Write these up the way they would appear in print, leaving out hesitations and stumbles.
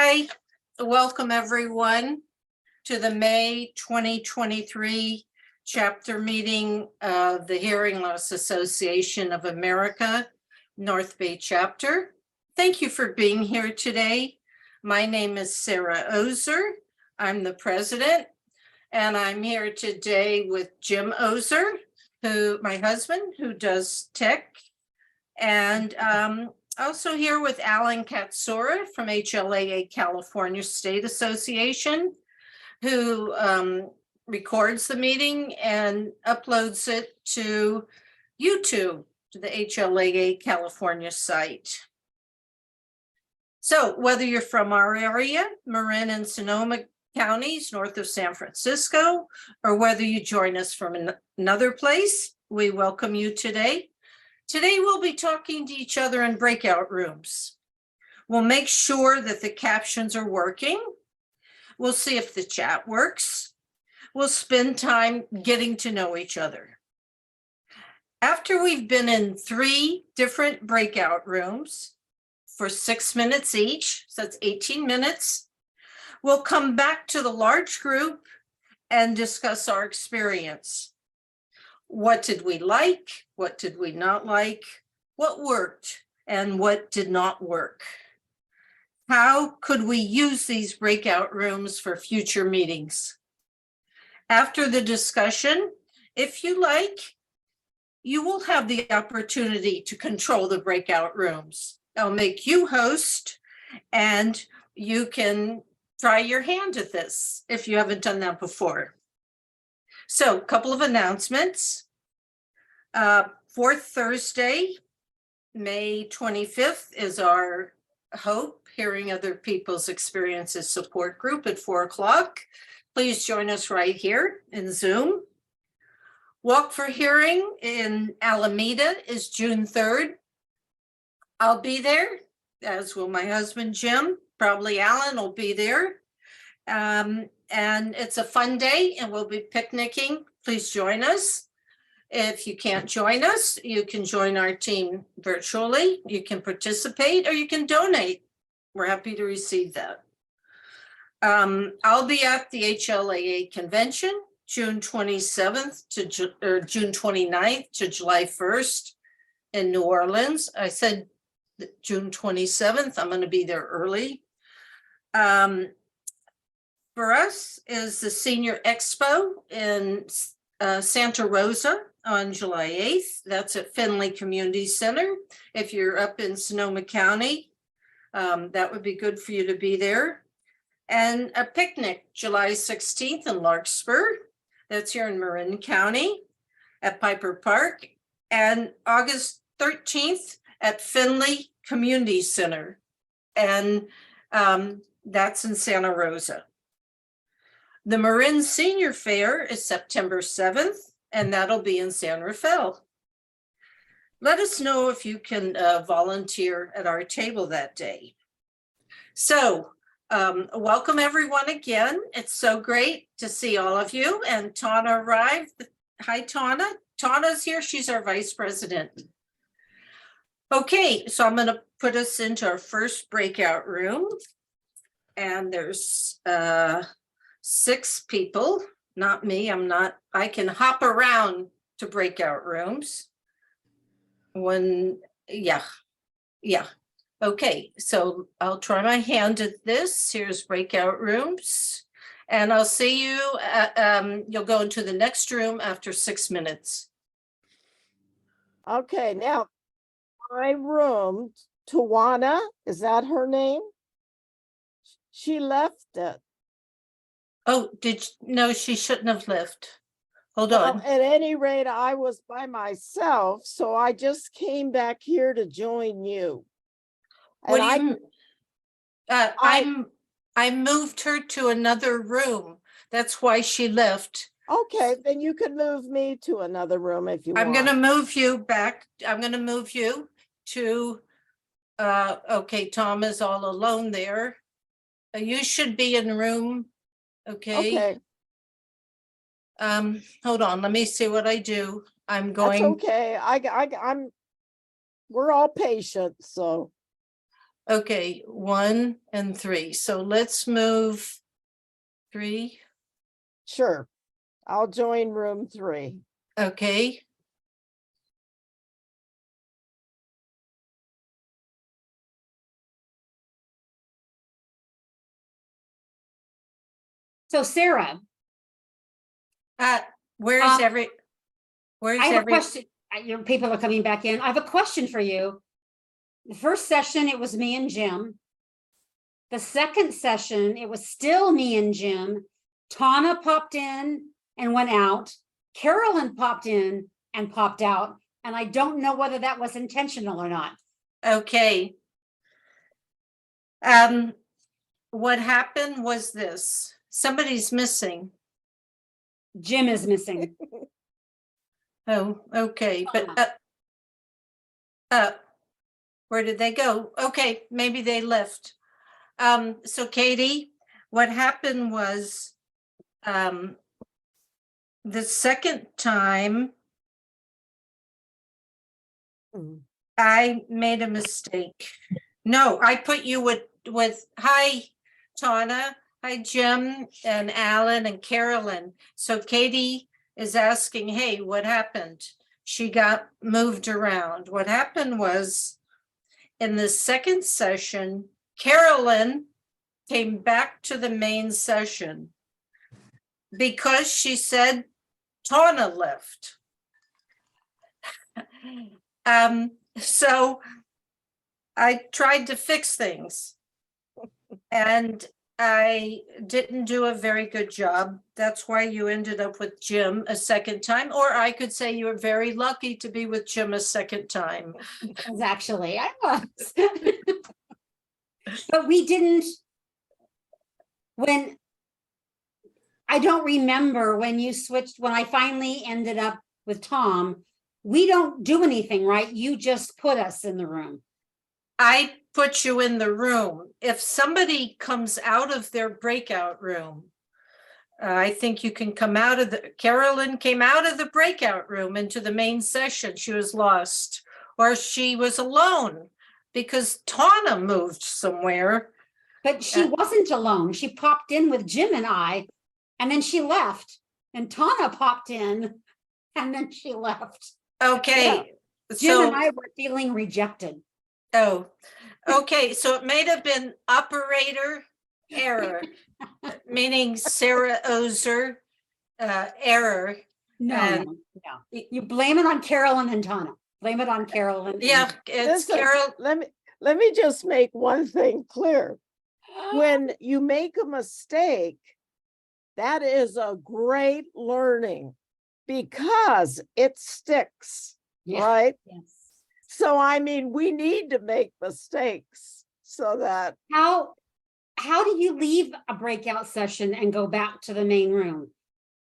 Hi, welcome everyone to the May 2023 chapter meeting of the Hearing Loss Association of America, North Bay chapter. Thank you for being here today. My name is Sarah Ozer. I'm the president, and I'm here today with Jim Ozer, my husband, who does tech, and also here with Alan Katsura from HLAA California State Association, who records the meeting and uploads it to YouTube, to the HLAA California site. So whether you're from our area, Marin and Sonoma counties north of San Francisco, or whether you join us from another place, we welcome you today. Today, we'll be talking to each other in breakout rooms. We'll make sure that the captions are working. We'll see if the chat works. We'll spend time getting to know each other. After we've been in 3 different breakout rooms for 6 minutes each, so that's 18 minutes, we'll come back to the large group and discuss our experience. What did we like? What did we not like? What worked and what did not work? How could we use these breakout rooms for future meetings? After the discussion, if you like, you will have the opportunity to control the breakout rooms. I'll make you host, and you can try your hand at this if you haven't done that before. So, a couple of announcements. Fourth Thursday, May 25th is our HOPE, Hearing Other People's Experiences support group at 4 o'clock. Please join us right here in Zoom. Walk for Hearing in Alameda is June 3rd. I'll be there, as will my husband, Jim. Probably Alan will be there. And it's a fun day, and we'll be picnicking. Please join us. If you can't join us, you can join our team virtually. You can participate or you can donate. We're happy to receive that. I'll be at the HLAA convention, June 27th to June 29th to July 1st in New Orleans. I said June 27th. I'm going to be there early. For us is the Senior Expo in Santa Rosa on July 8th. That's at Findlay Community Center. If you're up in Sonoma County, that would be good for you to be there. And a picnic, July 16th in Larkspur. That's here in Marin County at Piper Park. And August 13th at Findlay Community Center. And that's in Santa Rosa. The Marin Senior Fair is September 7th, and that'll be in San Rafael. Let us know if you can volunteer at our table that day. So, welcome everyone again. It's so great to see all of you. And Tana arrived. Hi, Tana. Tana's here. She's our vice president. Okay, so I'm going to put us into our first breakout room. And there's 6 people, not me. I can hop around to breakout rooms. Yeah. Okay, so I'll try my hand at this. Here's breakout rooms. And I'll see you, you'll go into the next room after 6 minutes. Okay, now my room, Tawana, is that her name? She left it. Oh, no, she shouldn't have left. Hold on. At any rate, I was by myself, so I just came back here to join you. What do you mean? I moved her to another room. That's why she left. Okay, then you can move me to another room if you want. I'm going to move you back. I'm going to move you to, okay, Tom is all alone there. You should be in room. Okay. Hold on. Let me see what I do. I'm going. That's okay. We're all patient, so. Okay, 1 and 3. So let's move 3. Sure. I'll join room 3. Okay. So Sarah, Where's Um, every, where's I have a every, question. Your people are coming back in. I have a question for you. The first session, it was me and Jim. The second session, it was still me and Jim. Tana popped in and went out. Carolyn popped in and popped out. And I don't know whether that was intentional or not. okay. What happened was this, somebody's missing. Jim is missing. Oh, okay, but, where did they go? Okay, maybe they left. So Katie, what happened was, the second time Mm. I made a mistake. No, I put you with, hi, Tana, hi, Jim and Alan and Carolyn. So Katie is asking, hey, what happened? She got moved around. What happened was, in the second session, Carolyn came back to the main session because she said Tana left. So I tried to fix things and I didn't do a very good job. That's why you ended up with Jim a second time, or I could say you were very lucky to be with Jim a second time. Because actually I was. But we didn't, when, I don't remember when you switched, when I finally ended up with Tom, we don't do anything, right? You just put us in the room. I put you in the room. If somebody comes out of their breakout room, I think you can come out of Carolyn came out of the breakout room into the main session. She was lost, or she was alone because Tana moved somewhere. But she wasn't alone. She popped in with Jim and I, and then she left. And Tana popped in, and then she left. Okay, Jim and so, I were feeling rejected. oh, okay, so it may have been operator error, meaning Sarah Ozer error. No, And- no. You blame it on Carolyn and Tana. Blame it on Carolyn. Yeah, it's Listen, Carol. let me just make one thing clear. When you make a mistake, that is a great learning because it sticks, Yeah. right? Yes. So, I mean, we need to make mistakes so that, How do you leave a breakout session and go back to the main room?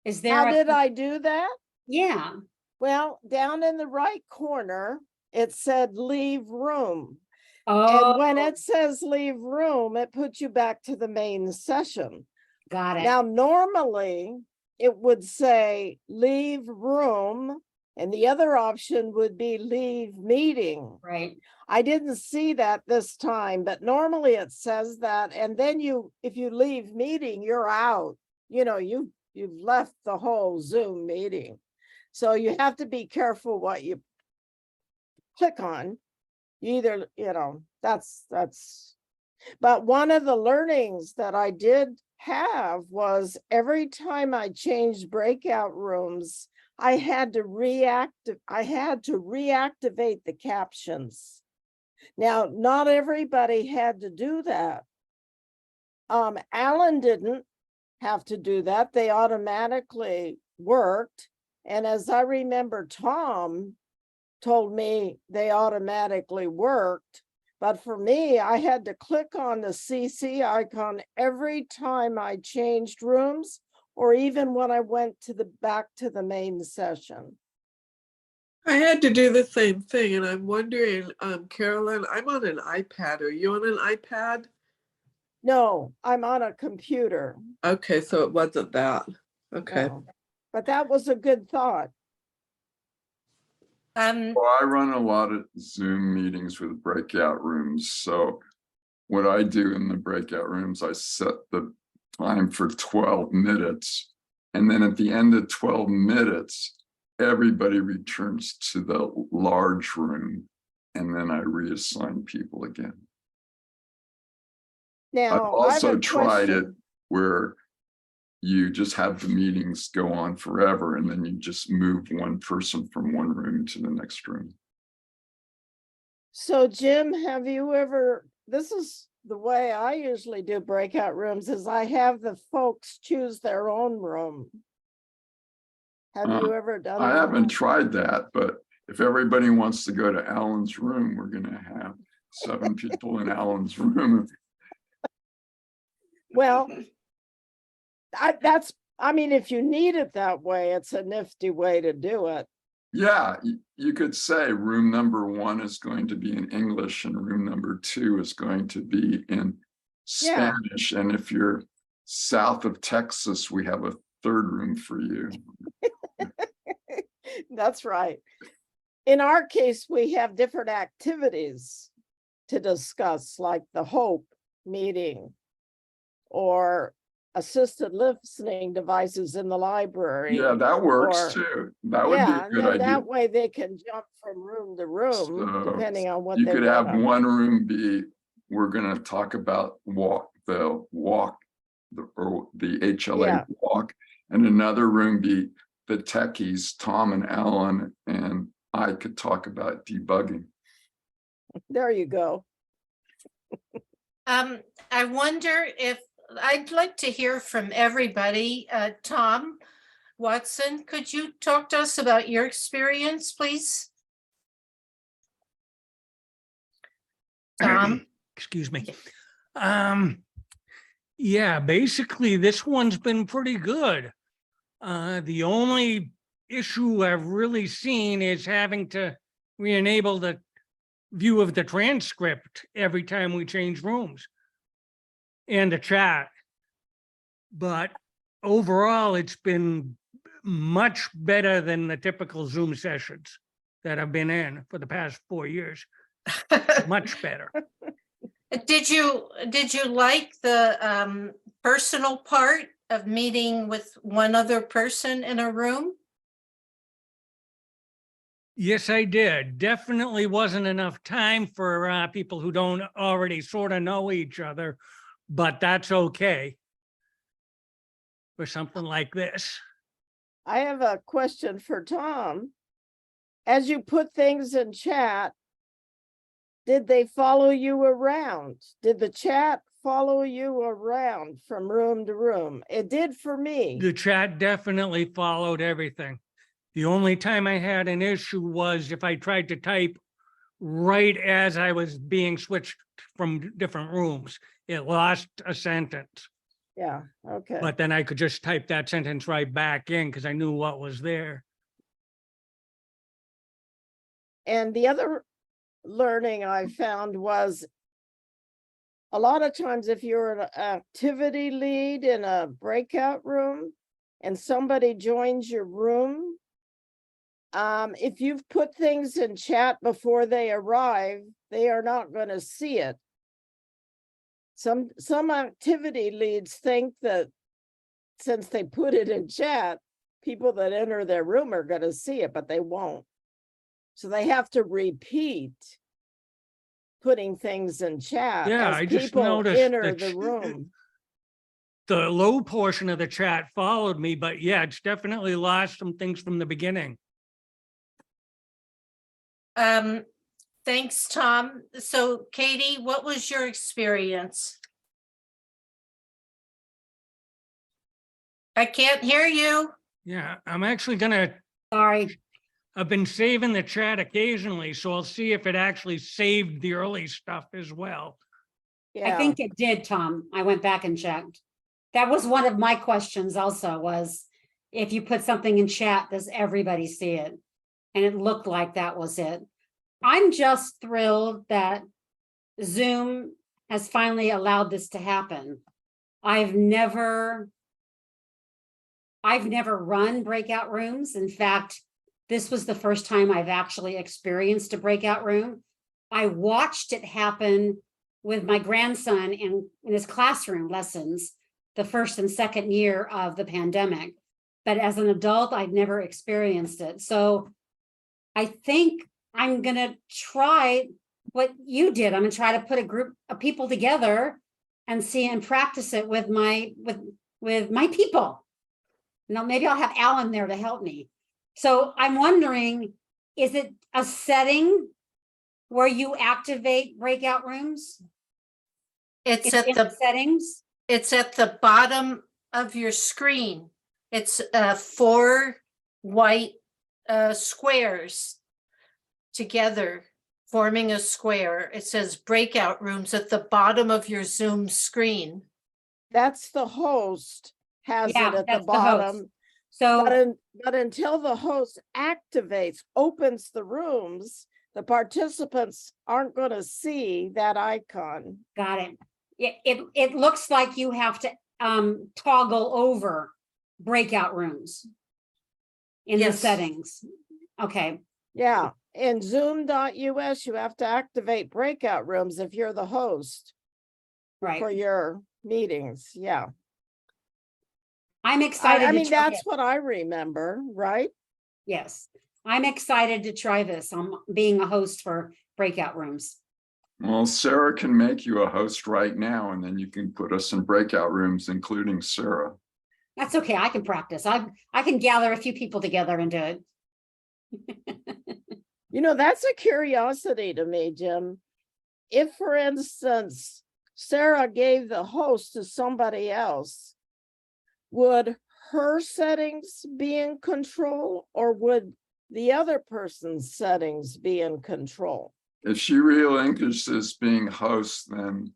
Is there how did I do that? Yeah. Well, down in the right corner, it said leave room. Oh, And when it says leave room, it puts you back to the main session. got it. Now, normally it would say leave room, and the other option would be leave meeting. Right. I didn't see that this time, but normally it says that. And then if you leave meeting, you're out. You know, you've left the whole Zoom meeting. So you have to be careful what you click on. You either, that's, but one of the learnings that I did have was every time I changed breakout rooms, I had to reactivate the captions. Now, not everybody had to do that. Alan didn't have to do that. They automatically worked. And as I remember, Tom told me they automatically worked. But for me, I had to click on the CC icon every time I changed rooms, or even when I went back to the main session. I had to do the same thing, and I'm wondering, Carolyn, I'm on an iPad. Are you on an iPad? No, I'm on a computer. Okay, so it wasn't that. Okay. No. But that was a good thought. Well, I run a lot of Zoom meetings with breakout rooms, so what I do in the breakout rooms, I set the time for 12 minutes. And then at the end of 12 minutes, everybody returns to the large room. And then I reassign people again. I've Now, I have also a tried it question. where you just have the meetings go on forever, and then you just move one person from one room to the next room. So Jim, have you ever, this is the way I usually do breakout rooms, is I have the folks choose their own room. Have you ever done I that? haven't tried that, but if everybody wants to go to Alan's room, we're going to have 7 people in Alan's room. Well, I mean, if you need it that way, it's a nifty way to do it. Yeah, you could say room number 1 is going to be in English and room number 2 is going to be in Yeah. Spanish. And if you're south of Texas, we have a 3rd room for you. That's right. In our case, we have different activities to discuss, like the HOPE meeting or assisted listening devices in the library. Yeah, that works or- too. That would be Yeah, a and good then idea. that way they can jump from room to room, So, depending on what You they could have want. one room be, we're going to talk about the HLA Yeah. walk, and another room be the techies, Tom and Alan, and I could talk about debugging. There you go. I wonder if, I'd like to hear from everybody. Tom Watson, could you talk to us about your experience, please? Tom? Excuse me. Yeah, basically this one's been pretty good. The only issue I've really seen is having to re-enable the view of the transcript every time we change rooms and the chat. But overall, it's been much better than the typical Zoom sessions that I've been in for the past 4 years. Much better. Did you like the personal part of meeting with one other person in a room? Yes, I did. Definitely wasn't enough time for people who don't already sort of know each other, but that's okay for something like this. I have a question for Tom. As you put things in chat, did they follow you around? Did the chat follow you around from room to room? It did for me. The chat definitely followed everything. The only time I had an issue was if I tried to type right as I was being switched from different rooms. It lost a sentence, Yeah, okay. but then I could just type that sentence right back in because I knew what was there. And the other learning I found was a lot of times if you're an activity lead in a breakout room and somebody joins your room, if you've put things in chat before they arrive, they are not going to see it. Some activity leads think that since they put it in chat, people that enter their room are going to see it, but they won't. So they have to repeat putting things in chat Yeah, as I just people noticed enter that the room. the low portion of the chat followed me, but yeah, it's definitely lost some things from the beginning. Thanks, Tom. So Katie, what was your experience? I can't hear you. Yeah, I'm actually gonna, Sorry. I've been saving the chat occasionally, so I'll see if it actually saved the early stuff as well. I Yeah, think it did, Tom. I went back and checked. That was one of my questions also was, if you put something in chat, does everybody see it? And it looked like that was it. I'm just thrilled that Zoom has finally allowed this to happen. I've never run breakout rooms. In fact, this was the first time I've actually experienced a breakout room. I watched it happen with my grandson in his classroom lessons, the first and second year of the pandemic. But as an adult, I've never experienced it. So I think I'm gonna try what you did. I'm gonna try to put a group of people together and see and practice it with my people. Now, maybe I'll have Alan there to help me. So I'm wondering, is it a setting where you activate breakout rooms? It's at In the settings? It's at the bottom of your screen. It's 4 white squares together, forming a square. It says breakout rooms at the bottom of your Zoom screen. That's the host has it Yeah, at the that's the host. bottom. So, But until the host activates, opens the rooms, the participants aren't going to see that icon. got it. It looks like you have to toggle over breakout rooms in the Yes. settings. Okay, Yeah, in zoom.us, you have to activate breakout rooms if you're the host for right. your meetings. Yeah. I'm excited. I to mean, try that's it. what I remember, right? Yes, I'm excited to try this. I'm being a host for breakout rooms. Well, Sarah can make you a host right now, and then you can put us in breakout rooms, including Sarah. That's okay. I can practice. I can gather a few people together and do it. You know, that's a curiosity to me, Jim. If, for instance, Sarah gave the host to somebody else, would her settings be in control, or would the other person's settings be in control? If she relinquishes being host, then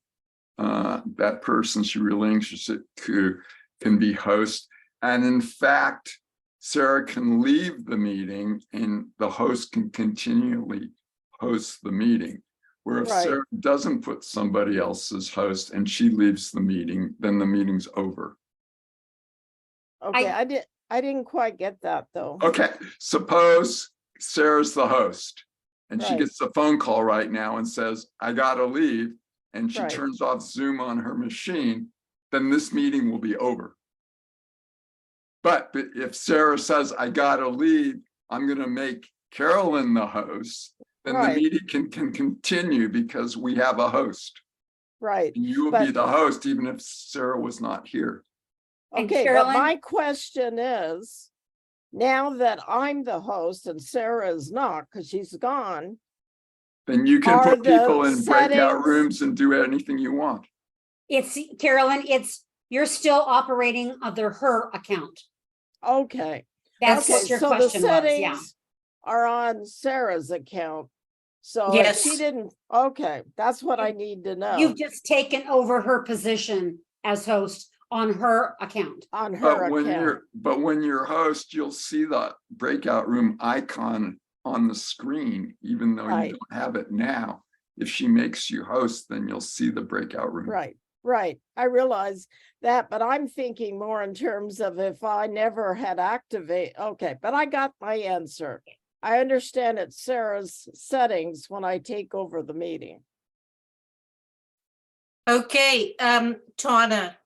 that person she relinquishes it to can be host. And in fact, Sarah can leave the meeting and the host can continually host the meeting. Where if Right. Sarah doesn't put somebody else as host and she leaves the meeting, then the meeting's over. Okay, I didn't quite get that though. Okay, suppose Sarah's the host and she Right. gets a phone call right now and says, I gotta leave, and she Right. turns off Zoom on her machine, then this meeting will be over. But if Sarah says, I gotta leave, I'm gonna make Carolyn the host, then Right. the meeting can continue because we have a host. Right. And you will But- be the host even if Sarah was not here. And Okay, but Carolyn? my question is, now that I'm the host and Sarah is not, because she's gone, Then you can Are put people the in breakout settings- rooms and do anything you want. It's Carolyn, you're still operating under her account. okay. That's Okay, what your so the question was, yeah. settings are on Sarah's account. So if Yes. she didn't, okay, that's what I need to know You've just taken over her position as host on her account. on her account. But when you're host, you'll see the breakout room icon on the screen, even though Right. you don't have it now. If she makes you host, then you'll see the breakout room. Right, right. I realize that, but I'm thinking more in terms of if I never had activate, okay, but I got my answer. I understand it's Sarah's settings when I take over the meeting. Okay, Tawna.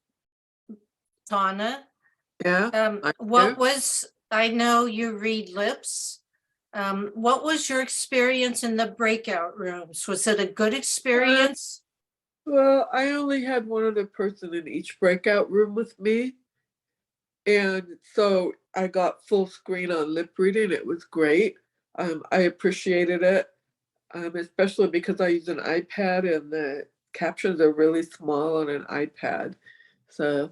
Yeah, What do. was, I know you read lips. What was your experience in the breakout rooms? Was it a good experience? Well, I only had one other person in each breakout room with me. And so I got full screen on lip reading. It was great. I appreciated it, especially because I use an iPad and the captions are really small on an iPad. So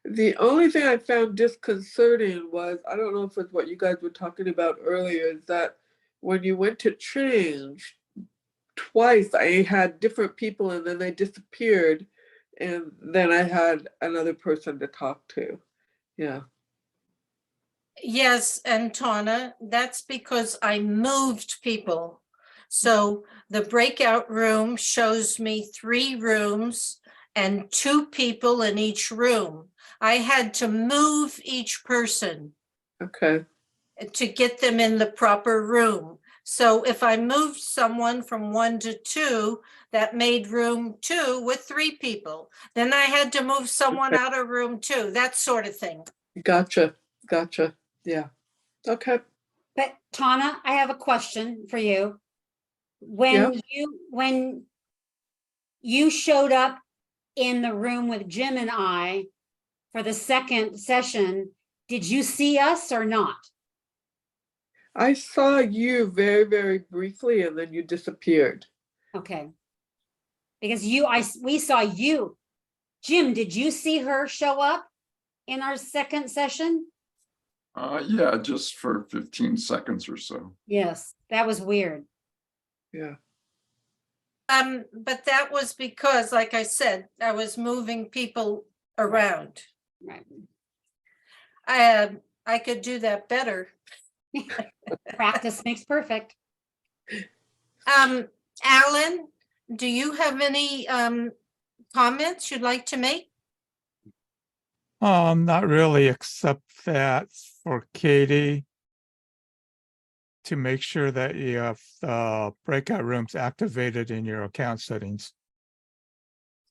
the only thing I found disconcerting was, I don't know if it's what you guys were talking about earlier, is that when you went to change, twice I had different people and then they disappeared. And then I had another person to talk to. Yeah. Yes, and Tawna, that's because I moved people. So the breakout room shows me 3 rooms and 2 people in each room. I had to move each person Okay. to get them in the proper room. So if I moved someone from 1 to 2, that made room 2 with 3 people. Then I had to move someone Okay. out of room 2, that sort of thing. Gotcha. Yeah. Okay. But Tana, I have a question for you. Yeah. When you showed up in the room with Jim and I for the second session, did you see us or not? I saw you very, very briefly and then you disappeared. Okay. Because we saw you. Jim, did you see her show up in our second session? Yeah, just for 15 seconds or so. Yes, that was weird. Yeah. But that was because, like I said, I was moving people around. Right. I could do that better. Practice makes perfect. Alan, do you have any comments you'd like to make? Not really, except that for Katie to make sure that you have breakout rooms activated in your account settings.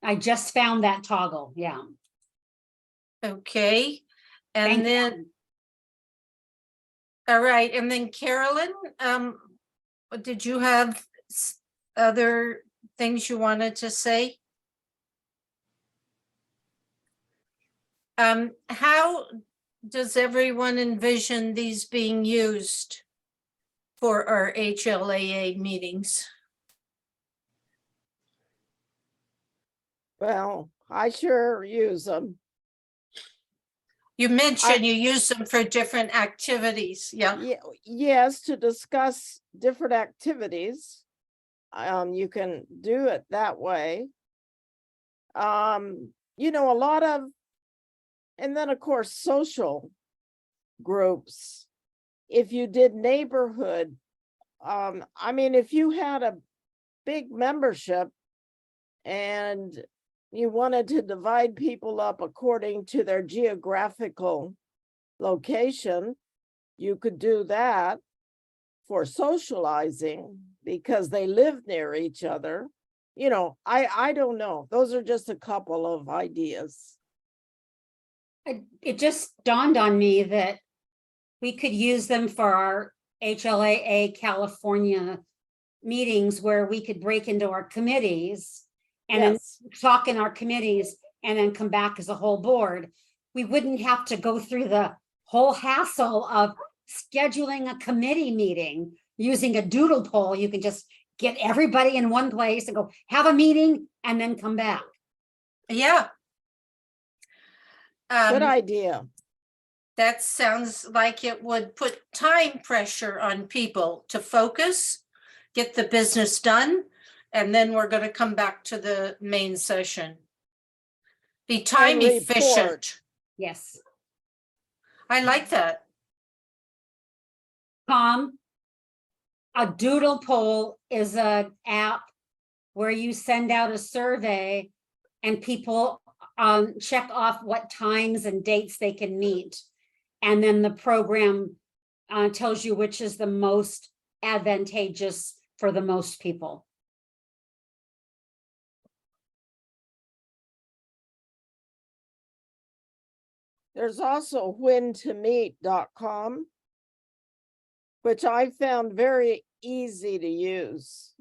I just found that toggle. Yeah. Okay, Thank and then, you. all right, and then Carolyn, did you have other things you wanted to say? How does everyone envision these being used for our HLAA meetings? Well, I sure use them. You mentioned you use them for different activities, yeah? Yes, to discuss different activities. You can do it that way. You know, a lot of, and then of course, social groups. If you did neighborhood, I mean, if you had a big membership and you wanted to divide people up according to their geographical location, you could do that for socializing because they live near each other. You know, I don't know. Those are just a couple of ideas. It just dawned on me that we could use them for our HLAA California meetings where we could break into our committees and Yes. then talk in our committees and then come back as a whole board. We wouldn't have to go through the whole hassle of scheduling a committee meeting using a doodle poll. You can just get everybody in one place and go have a meeting and then come back. Yeah. Good idea. That sounds like it would put time pressure on people to focus, get the business done, and then we're going to come back to the main session. Be time report. efficient. Yes. I like that. Tom, a doodle poll is an app where you send out a survey and people check off what times and dates they can meet. And then the program tells you which is the most advantageous for the most people. There's also whentomeet.com, which I found very easy to use.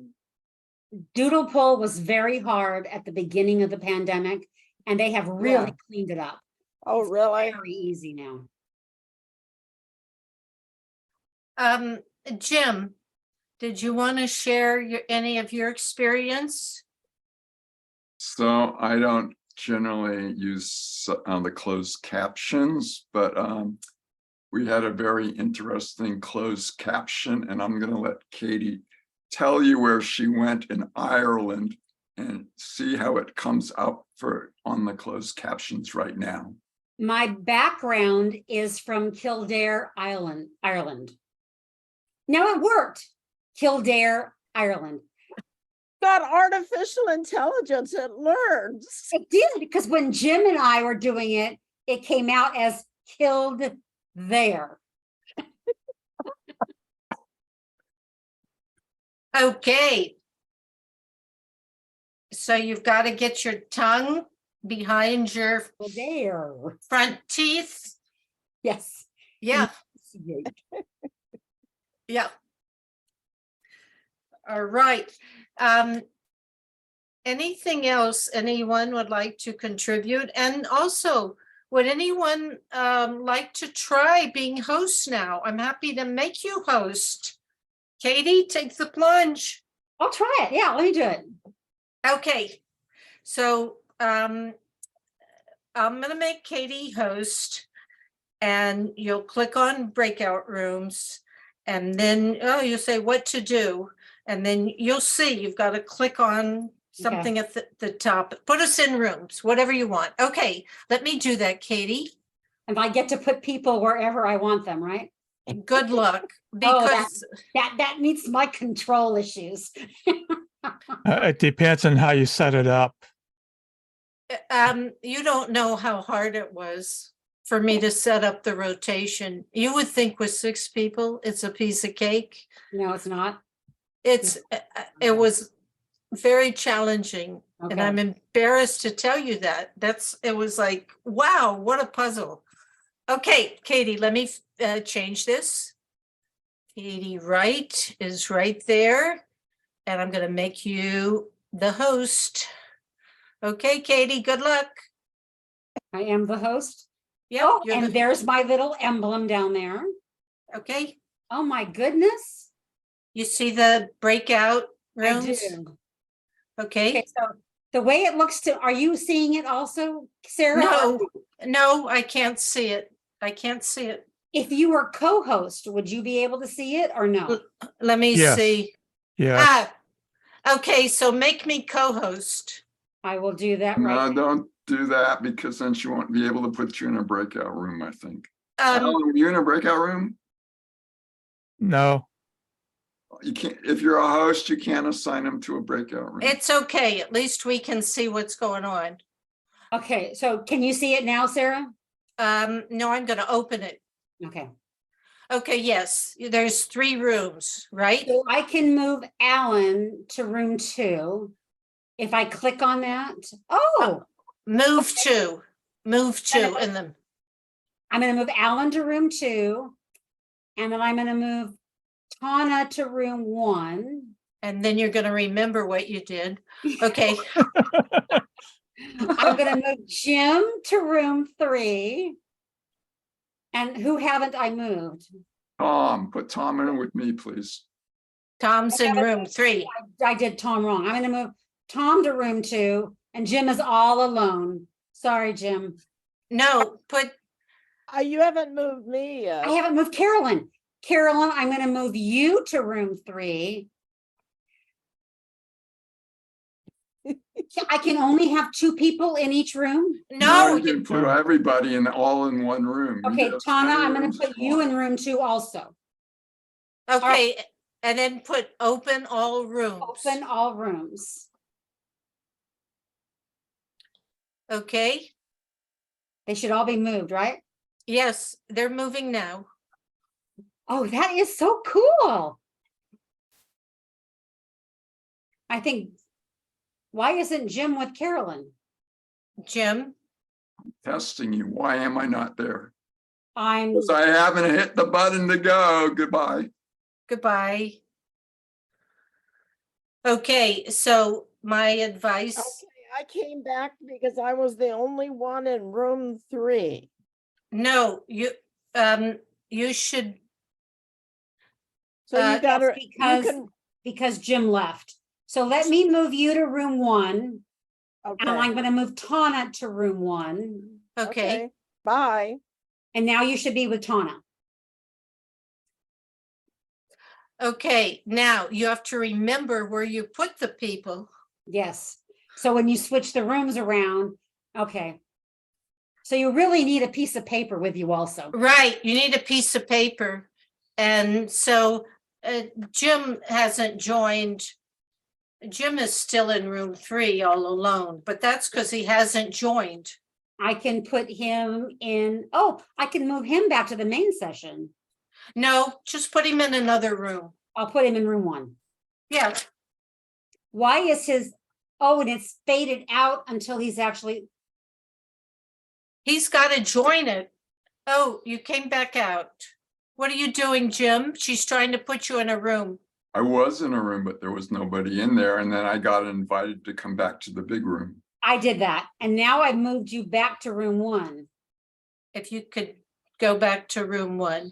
Doodle poll was very hard at the beginning of the pandemic, and they have really cleaned it up. Oh, really? Very easy now. Jim, did you want to share any of your experience? So I don't generally use the closed captions, but we had a very interesting closed caption, and I'm going to let Katie tell you where she went in Ireland and see how it comes up on the closed captions right now. My background is from Kildare, Ireland. Now it worked. Kildare, Ireland. Got artificial intelligence, it learns. It did, because when Jim and I were doing it, it came out as killed there. Okay. So you've got to get your tongue behind your Well, there. front teeth. Yes. Yeah, Enunciate. yeah. All right. Anything else anyone would like to contribute? And also, would anyone like to try being host now? I'm happy to make you host. Katie, take the plunge. I'll try it. Yeah, let me do it. Okay, so I'm gonna make Katie host, and you'll click on breakout rooms, and then you'll say what to do, and then you'll see you've got to click on something at the top. Put us in rooms, whatever you want. Okay, let me do that, Katie. And I get to put people wherever I want them, right? Good luck, Oh, because That meets my control issues. It depends on how you set it up. you don't know how hard it was for me to set up the rotation. You would think with 6 people, it's a piece of cake. No, it's not. It was very challenging, and Okay. I'm embarrassed to tell you that. It was like, wow, what a puzzle. Okay, Katie, let me change this. Katie Wright is right there, and I'm gonna make you the host. Okay, Katie, good luck. I am the host. Yeah, Oh, you're and there's my little emblem down there. okay. Oh, my goodness. You see the breakout I rooms? do. Okay. Okay, so the way it looks are you seeing it also, Sarah? No, I can't see it. I can't see it. If you were co-host, would you be able to see it or no? Let me Yes. see. Yes. Okay, so make me co-host. I will do that right No, don't do that because then she won't be able to put you in a breakout room, I think. Um, Alan, are you in a breakout room? No. You can't, if you're a host, you can't assign them to a breakout room. it's okay. At least we can see what's going on. Okay, so can you see it now, Sarah? No, I'm gonna open it. Okay. Okay, yes, there's 3 rooms, right? So I can move Alan to room 2. If I click on that, oh, Move to, and then, I'm gonna move Alan to room 2. And then I'm gonna move Tana to room 1. and then you're gonna remember what you did. Okay, I'm gonna move Jim to room 3. And who haven't I moved? Tom, put Tom in with me, please. Tom's in room 3. I did Tom wrong. I'm gonna move Tom to room 2 and Jim is all alone. Sorry, Jim. No, put, You haven't moved me yet. I haven't moved Carolyn. Carolyn, I'm gonna move you to room 3. I can only have 2 people in each room. no, You can put everybody in all in one room. You Okay, get as Tana, many I'm gonna rooms as put you want. in room 2 also. okay, and then put open all rooms. Open all rooms. Okay, They should all be moved, right? yes, they're moving now. Oh, that is so cool. I think, why isn't Jim with Carolyn? Jim, Testing you. Why am I not there? I'm, Because I haven't hit the button to go. Goodbye. goodbye. Okay, so my advice, Okay, I came back because I was the only one in room 3. no, you should, So you yes, gotta, you because- can, because Jim left. So let me move you to room 1. And I'm okay, gonna move Tana to room 1. okay, bye. And now you should be with Tana. okay, now you have to remember where you put the people. Yes. So when you switch the rooms around, okay. So you really need a piece of paper with you also. Right, you need a piece of paper. And so Jim hasn't joined. Jim is still in room 3 all alone, but that's because he hasn't joined. I can put him in, oh, I can move him back to the main session. No, just put him in another room. I'll put him in room 1. Yeah, Why is his, oh, and it's faded out until he's actually, he's got to join it. Oh, you came back out. What are you doing, Jim? She's trying to put you in a room. I was in a room, but there was nobody in there. And then I got invited to come back to the big room. I did that. And now I've moved you back to room 1. If you could go back to room 1.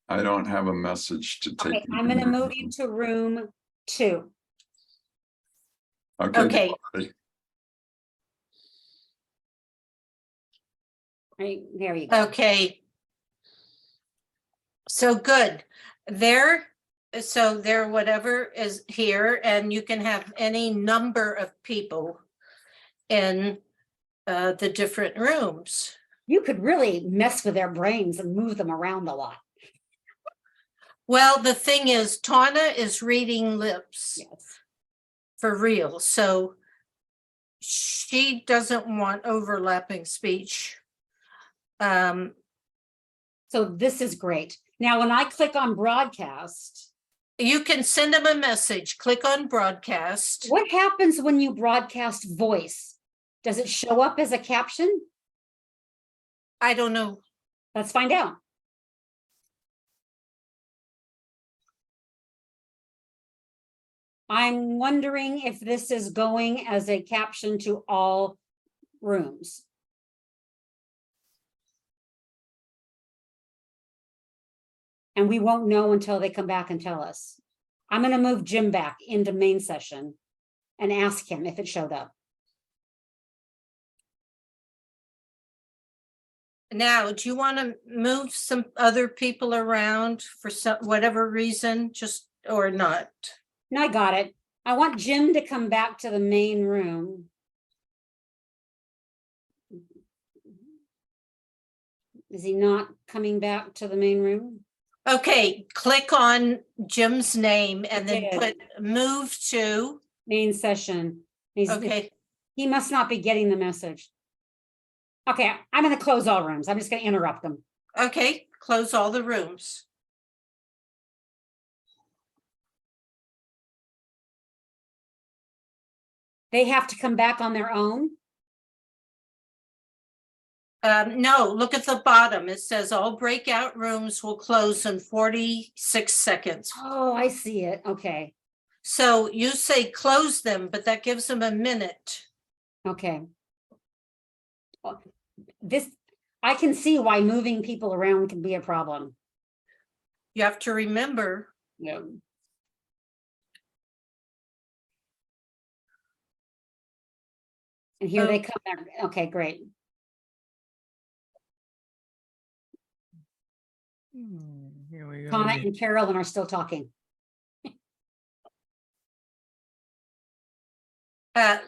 I don't have a message to take. Okay, me I'm gonna your move room. you to room 2. Okay. bye. Right, there you go. Okay. So good. There, so there, whatever is here, and you can have any number of people in the different rooms. You could really mess with their brains and move them around a lot. Well, the thing is, Tawna is reading lips Yes. for real, so she doesn't want overlapping speech. So this is great. Now, when I click on broadcast, You can send them a message, click on broadcast. what happens when you broadcast voice? Does it show up as a caption? I don't know. Let's find out. I'm wondering if this is going as a caption to all rooms. And we won't know until they come back and tell us. I'm going to move Jim back into main session and ask him if it showed up. Now, do you want to move some other people around for some, whatever reason, just, or not? No, I got it. I want Jim to come back to the main room. Is he not coming back to the main room? Okay, click on Jim's name and then did. put move to, Main session. okay, He must not be getting the message. Okay, I'm gonna close all rooms. I'm just gonna interrupt them. okay, close all the rooms. They have to come back on their own. No, look at the bottom. It says all breakout rooms will close in 46 seconds. Oh, I see it. Okay, So you say close them, but that gives them a minute. okay. Well, this, I can see why moving people around can be a problem. You have to remember, Yeah. And here they come. Okay, great. Here we go. Connor and Carolyn are still talking.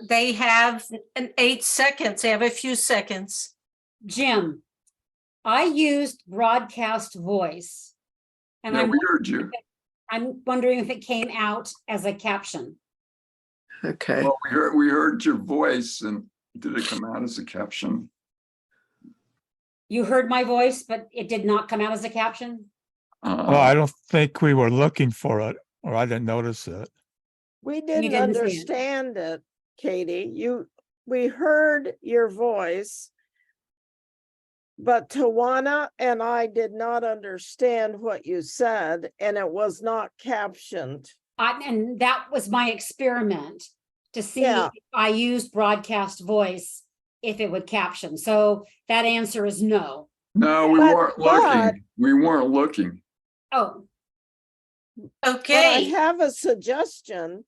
they have 8 seconds. They have a few seconds. Jim, I used broadcast voice. And Yeah, we heard you. I'm wondering if it came out as a caption. Okay. Well, we heard your voice, and did it come out as a caption? You heard my voice, but it did not come out as a caption? Well, I don't think we were looking for it, or I didn't notice it. We didn't didn't see it. understand it, Katie. We heard your voice, but Tawana and I did not understand what you said, and it was not captioned. And that was my experiment to see Yeah. if I used broadcast voice, if it would caption. So that answer is no. No, we But- weren't looking. We weren't looking. Oh, But I Okay, have a suggestion,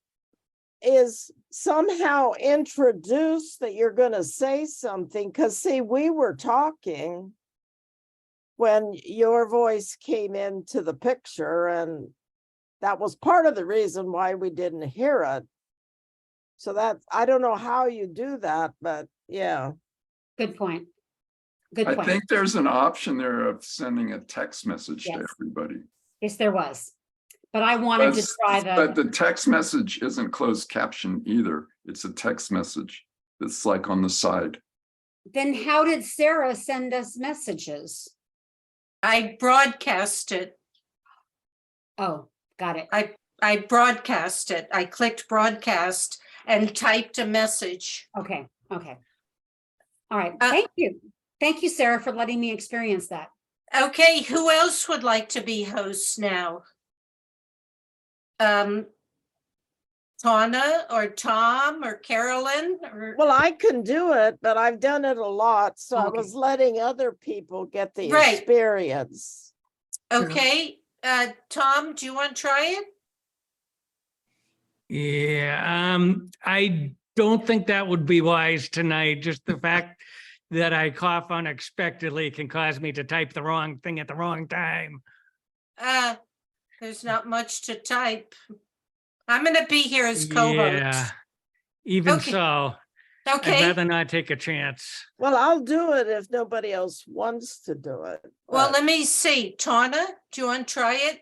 is somehow introduce that you're gonna say something, because see, we were talking when your voice came into the picture, and that was part of the reason why we didn't hear it. So that, I don't know how you do that, but yeah. good point. Good I point. think there's an option there of sending a text message to Yes. everybody. Yes, there was. But I wanted to try But the, the text message isn't closed caption either. It's a text message that's like on the side. then how did Sarah send us messages? I broadcast it. Oh, got it. I broadcast it. I clicked broadcast and typed a message. Okay, okay. All right, Uh, thank you. Thank you, Sarah, for letting me experience that. Okay, who else would like to be hosts now? Tana or Tom or Carolyn or, Well, I can do it, but I've done it a lot, so I Okay. was letting other people get the Right. experience. okay, Tom, do you want to try it? Yeah, I don't think that would be wise tonight. Just the fact that I cough unexpectedly can cause me to type the wrong thing at the wrong time. There's not much to type. I'm gonna be here as Yeah, co-host. even Okay. so, I'd Okay, rather not take a chance. Well, I'll do it if nobody else wants to do it. well, but- let me see. Tana, do you want to try it?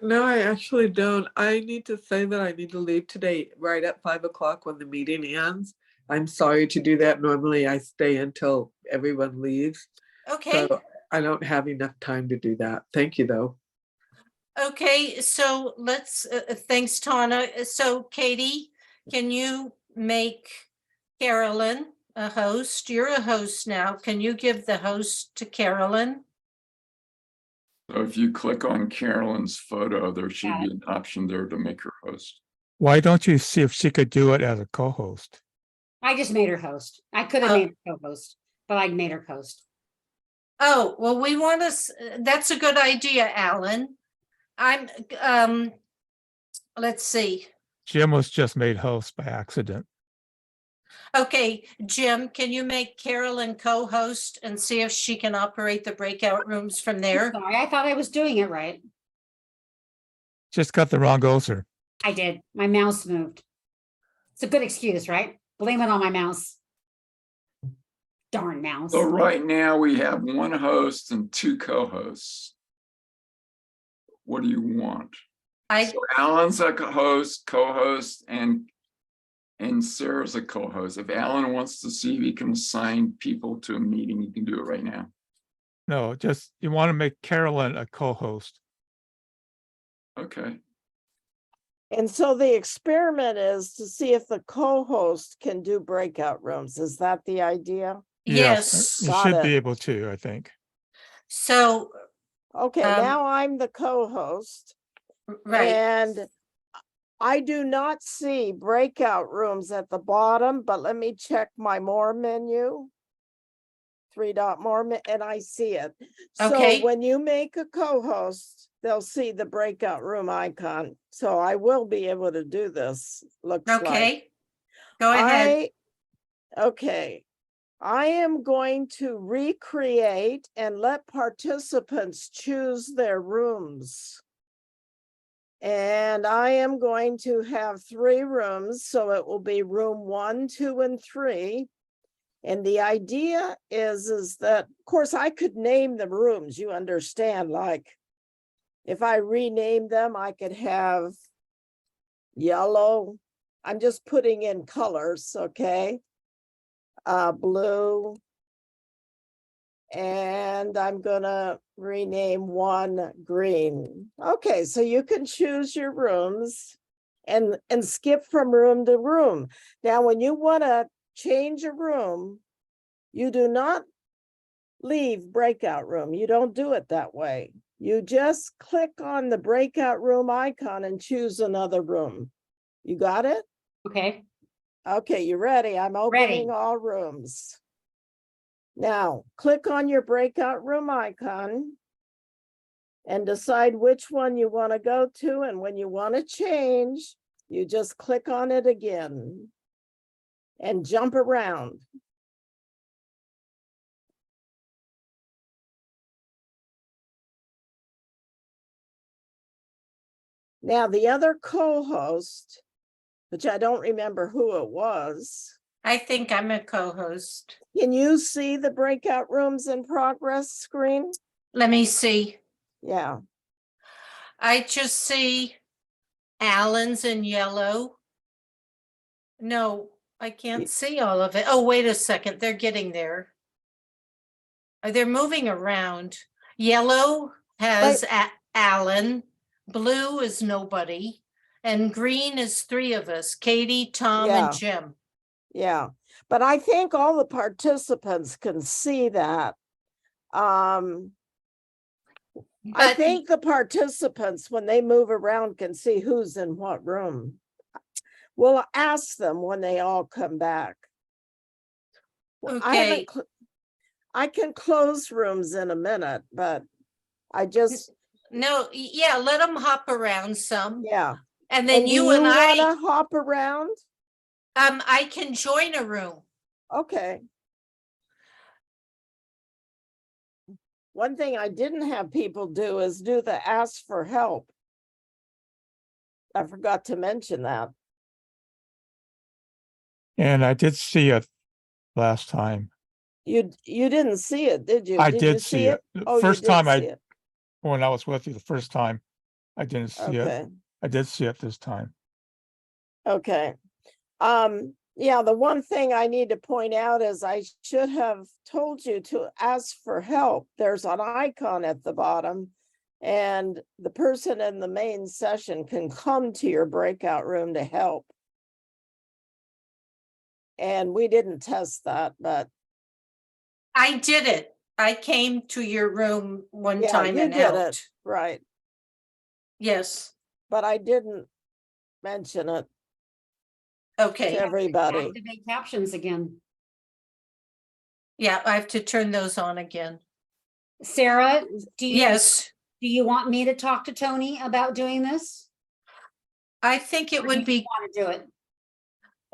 No, I actually don't. I need to say that I need to leave today right at 5 o'clock when the meeting ends. I'm sorry to do that. Normally I stay until everyone leaves. Okay, So I don't have enough time to do that. Thank you, though. okay, so let's, thanks, Tana. So Katie, can you make Carolyn a host? You're a host now. Can you give the host to Carolyn? So if you click on Carolyn's photo, there should Got be an option there to make her host. Why don't you see if she could do it as a co-host? I just made her host. I could have Oh. made her co-host, but I made her host. Oh, well, we want to, that's a good idea, Alan. I'm, let's see. Jim was just made host by accident. Okay, Jim, can you make Carolyn co-host and see if she can operate the breakout rooms from there? Sorry, I thought I was doing it right. Just got the wrong user. I did. My mouse moved. It's a good excuse, right? Blame it on my mouse. Darn mouse. So right now we have one host and two co-hosts. What do you want? I, So Alan's a co-host, and Sarah's a co-host. If Alan wants to see if he can assign people to a meeting, he can do it right now. No, just you want to make Carolyn a co-host. Okay. And so the experiment is to see if the co-host can do breakout rooms. Is that the idea? yes, You Got should it. be able to, I think. so, Okay, now I'm the co-host. right, And I do not see breakout rooms at the bottom, but let me check my more menu. 3-dot more, and I see it. Okay. So when you make a co-host, they'll see the breakout room icon. So I will be able to do this, looks like. okay. Go ahead. Okay, I am going to recreate and let participants choose their rooms. And I am going to have 3 rooms, so it will be room 1, 2, and 3. And the idea is that, of course, I could name the rooms, you understand, like if I rename them, I could have yellow. I'm just putting in colors, okay? Blue. And I'm gonna rename one green. Okay, so you can choose your rooms and skip from room to room. Now, when you wanna change a room, you do not leave breakout room. You don't do it that way. You just click on the breakout room icon and choose another room. You got it? Okay, Okay, you ready? I'm opening Ready. all rooms. Now, click on your breakout room icon and decide which one you want to go to. And when you want to change, you just click on it again and jump around. Now, the other co-host, which I don't remember who it was, I think I'm a co-host. can you see the breakout rooms in progress screen? Let me see. Yeah, I just see Alan's in yellow. No, I can't see all of it. Oh, wait a second. They're getting there. They're moving around. Yellow has Alan, blue is nobody, and green is three of us, Katie, Tom, Yeah. and Jim. Yeah, but I think all the participants can see that. I But think the participants, when they move around, can see who's in what room. We'll ask them when they all come back. Well, Okay. I can close rooms in a minute, but I just, no, yeah, let them hop around some. yeah. And then And do you you and I, wanna hop around? I can join a room. Okay. One thing I didn't have people do is do the ask for help. I forgot to mention that. And I did see it last time. You didn't see it, did you? I Did did you see it. The Oh, you first did time see it. when I was with you the first time, I didn't see it. Okay, I did see it this time. okay. Yeah, the one thing I need to point out is I should have told you to ask for help. There's an icon at the bottom. And the person in the main session can come to your breakout room to help. And we didn't test that, but I did it. I came to your room one yeah, time you and did it, helped. right? Yes. But I didn't mention it to Okay. everybody. Activate captions again. Yeah, I have to turn those on again. Sarah, do you, Yes, do you want me to talk to Tony about doing this? I think it Or do would you be, Want to do it?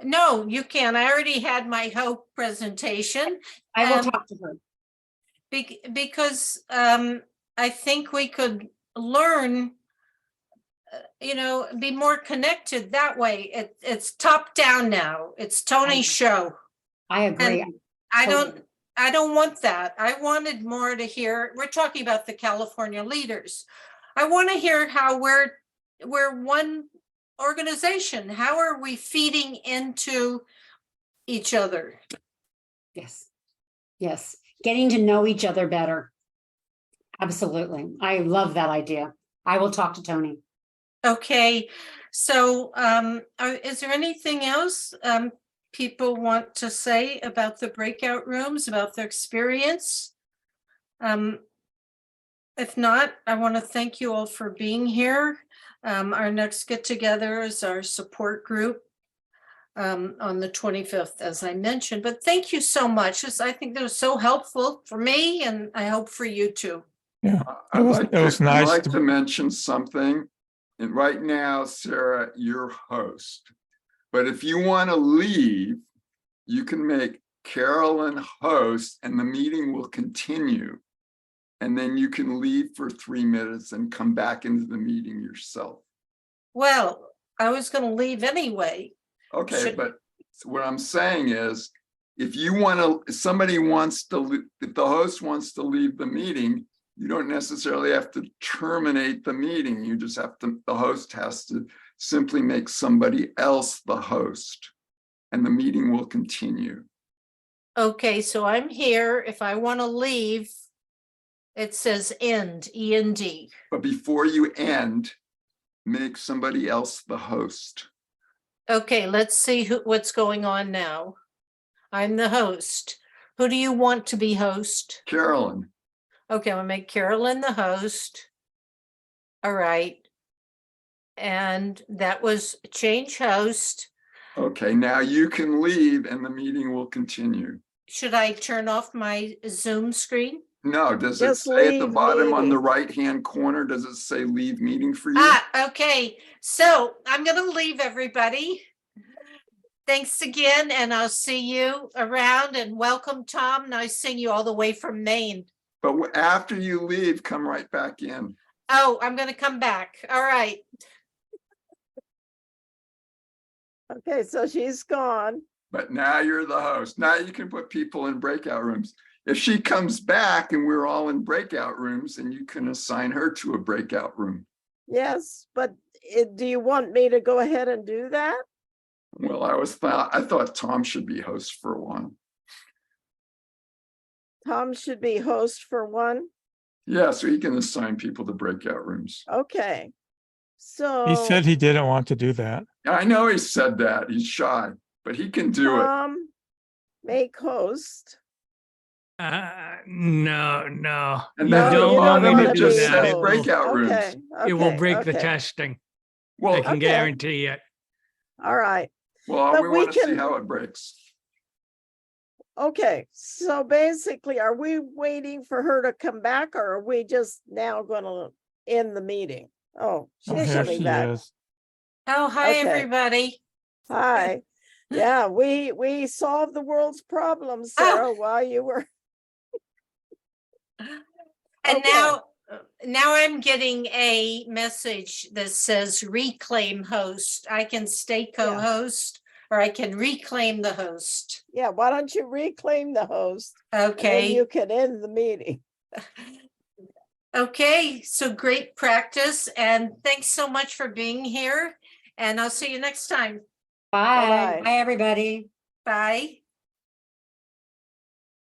no, you can. I already had my hope presentation. I will Um, talk to her. Because I think we could learn, be more connected that way. It's top down now. It's Tony's show. I agree. And I Totally. don't want that. I wanted more to hear. We're talking about the California leaders. I want to hear how we're one organization. How are we feeding into each other? Yes. Yes. Getting to know each other better. Absolutely. I love that idea. I will talk to Tony. Okay, so is there anything else people want to say about the breakout rooms, about their experience? If not, I want to thank you all for being here. Our next get together is our support group on the 25th, as I mentioned. But thank you so much. I think that was so helpful for me, and I hope for you too. Yeah, I'd like it was to, nice I'd like to- to mention something. And right now, Sarah, you're host. But if you want to leave, you can make Carolyn host and the meeting will continue. And then you can leave for 3 minutes and come back into the meeting yourself. Well, I was going to leave anyway. Okay, but what I'm saying is, if you want to, somebody wants to, if the host wants to leave the meeting, you don't necessarily have to terminate the meeting. You just have to, the host has to simply make somebody else the host and the meeting will continue. Okay, so I'm here. If I want to leave, it says end, END. But before you end, make somebody else the host. Okay, let's see what's going on now. I'm the host. Who do you want to be host? Carolyn. Okay, I'm gonna make Carolyn the host. All right. And that was change host. Okay, now you can leave and the meeting will continue. Should I turn off my Zoom screen? No, does it Just say at the leave bottom on the meeting. right-hand corner, does it say leave meeting for you? Ah, okay. So I'm gonna leave everybody. Thanks again, and I'll see you around, and welcome, Tom. Nice seeing you all the way from Maine. But after you leave, come right back in. Oh, I'm gonna come back. All right. Okay, so she's gone. But now you're the host. Now you can put people in breakout rooms. If she comes back and we're all in breakout rooms, then you can assign her to a breakout room. Yes, but do you want me to go ahead and do that? Well, I thought Tom should be host for one. Tom should be host for one. Yeah, so he can assign people to breakout rooms. Okay. So. He said he didn't want to do that. I know he said that. He's shy, but he can do it. Make host. No. And You then don't you want me wanna to be do just that. says It will- breakout rooms. Okay. It will okay, break the okay. testing. I Well, can Okay. guarantee it. All right. well, but we we want to see can- how it breaks. Okay. So basically, are we waiting for her to come back or are we just now gonna end the meeting? Oh, Oh, she's here coming she back. is. Oh, hi, Okay. everybody. Hi. Yeah, we solved the world's problems, Oh. Sarah, while you were. And Okay. now I'm getting a message that says reclaim host. I can stay co-host or I can reclaim the host. Yeah, why don't you reclaim the host? And then Okay. you can end the meeting. Okay, so great practice and thanks so much for being here. And I'll see you next time. Bye. Bye-bye. Bye, everybody. Bye.